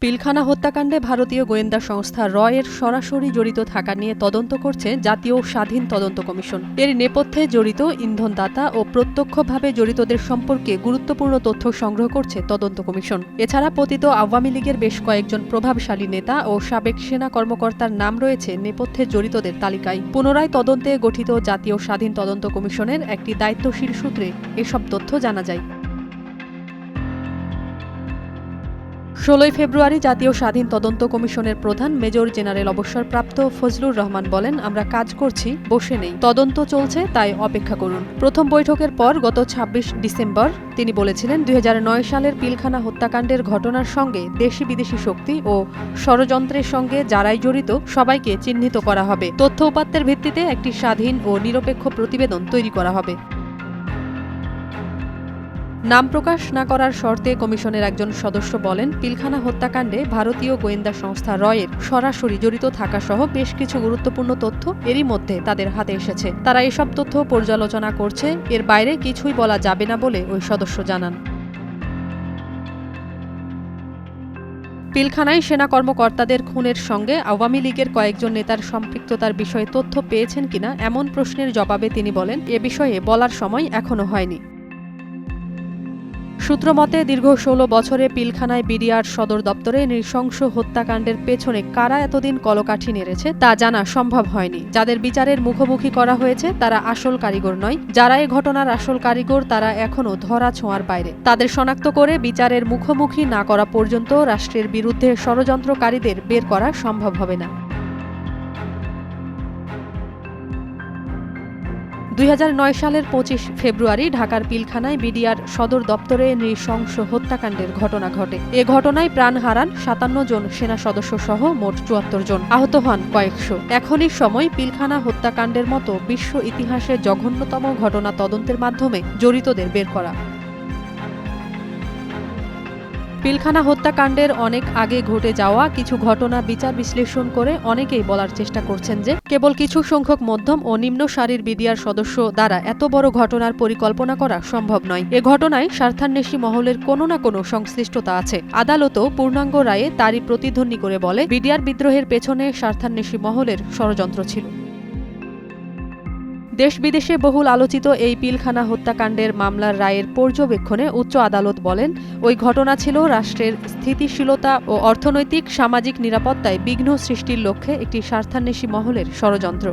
পিলখানা হত্যাকাণ্ডে ভারতীয় গোয়েন্দা সংস্থা র এর সরাসরি জড়িত থাকা নিয়ে তদন্ত করছে জাতীয় স্বাধীন তদন্ত কমিশন। এর নেপথ্যে জড়িত ইন্ধনদাতা ও প্রত্যক্ষভাবে জড়িতদের সম্পর্কে গুরুত্বপূর্ণ তথ্য সংগ্রহ করছে তদন্ত কমিশন। এছাড়া পতিত আওয়ামী লীগের বেশ কয়েকজন প্রভাবশালী নেতা ও সাবেক সেনা কর্মকর্তার নাম রয়েছে নেপথ্যে জড়িতদের তালিকায়। পুনরায় তদন্তে গঠিত জাতীয় স্বাধীন তদন্ত কমিশনের একটি দায়িত্বশীল সূত্রে এসব তথ্য জানা যায়। ১৬ ফেব্রুয়ারি জাতীয় স্বাধীন তদন্ত কমিশনের প্রধান মেজর জেনারেল অবসরপ্রাপ্ত ফজলুর রহমান বলেন, আমরা কাজ করছি, বসে নেই, তদন্ত চলছে, তাই অপেক্ষা করুন। প্রথম বৈঠকের পর গত ২৬ ডিসেম্বর তিনি বলেছিলেন, ২০০৯ সালের পিলখানা হত্যাকাণ্ডের ঘটনার সঙ্গে দেশি বিদেশি শক্তি ও ষড়যন্ত্রের সঙ্গে যারাই জড়িত সবাইকে চিহ্নিত করা হবে। তথ্য উপাত্তের ভিত্তিতে একটি স্বাধীন ও নিরপেক্ষ প্রতিবেদন তৈরি করা হবে। নাম প্রকাশ না করার শর্তে কমিশনের একজন সদস্য বলেন, পিলখানা হত্যাকাণ্ডে ভারতীয় গোয়েন্দা সংস্থা র এর সরাসরি জড়িত থাকা সহ বেশ কিছু গুরুত্বপূর্ণ তথ্য এরই মধ্যে তাদের হাতে এসেছে। তারা এসব তথ্য পর্যালোচনা করছে, এর বাইরে কিছুই বলা যাবে না বলে ওই সদস্য জানান। পিলখানায় সেনা কর্মকর্তাদের খুনের সঙ্গে আওয়ামী লীগের কয়েকজন নেতার সম্পৃক্ততার বিষয়ে তথ্য পেয়েছেন কিনা এমন প্রশ্নের জবাবে তিনি বলেন, এ বিষয়ে বলার সময় এখনো হয়নি। সূত্রমতে দীর্ঘ ১৬ বছরে পিলখানায় বিডিআর সদর দপ্তরে নৃশংস হত্যাকাণ্ডের পেছনে কারা এতদিন কলকাঠি নেড়েছে তা জানা সম্ভব হয়নি। যাদের বিচারের মুখোমুখি করা হয়েছে তারা আসল কারিগর নয়, যারা এ ঘটনার আসল কারিগর তারা এখনও ধরা ছোঁয়ার বাইরে। তাদের শনাক্ত করে বিচারের মুখোমুখি না করা পর্যন্ত রাষ্ট্রের বিরুদ্ধে ষড়যন্ত্রকারীদের বের করা সম্ভব হবে না। ২০০৯ সালের ২৫ ফেব্রুয়ারি ঢাকার পিলখানায় বিডিআর সদর দপ্তরে নৃশংস হত্যাকাণ্ডের ঘটনা ঘটে। এ ঘটনায় প্রাণ হারান ৫৭ জন সেনা সদস্য সহ মোট ৭৪ জন, আহত হন কয়েকশো। এখনই সময় পিলখানা হত্যাকাণ্ডের মতো বিশ্ব ইতিহাসে জঘন্যতম ঘটনা তদন্তের মাধ্যমে জড়িতদের বের করা। পিলখানা হত্যাকাণ্ডের অনেক আগে ঘটে যাওয়া কিছু ঘটনা বিচার বিশ্লেষণ করে অনেকেই বলার চেষ্টা করছেন যে কেবল কিছু সংখ্যক মধ্যম ও নিম্ন সারির বিডিআর সদস্য দ্বারা এত বড় ঘটনার পরিকল্পনা করা সম্ভব নয়। এ ঘটনায় স্বার্থান্বেষী মহলের কোনো না কোনো সংশ্লিষ্টতা আছে। আদালতও পূর্ণাঙ্গ রায়ে তারই প্রতিধ্বনি করে বলে, বিডিআর বিদ্রোহের পেছনে স্বার্থান্বেষী মহলের ষড়যন্ত্র ছিল। দেশ বিদেশে বহুল আলোচিত এই পিলখানা হত্যাকাণ্ডের মামলার রায়ের পর্যবেক্ষণে উচ্চ আদালত বলেন, ওই ঘটনা ছিল রাষ্ট্রের স্থিতিশীলতা ও অর্থনৈতিক সামাজিক নিরাপত্তায় বিঘ্ন সৃষ্টির লক্ষ্যে একটি স্বার্থান্বেষী মহলের ষড়যন্ত্র।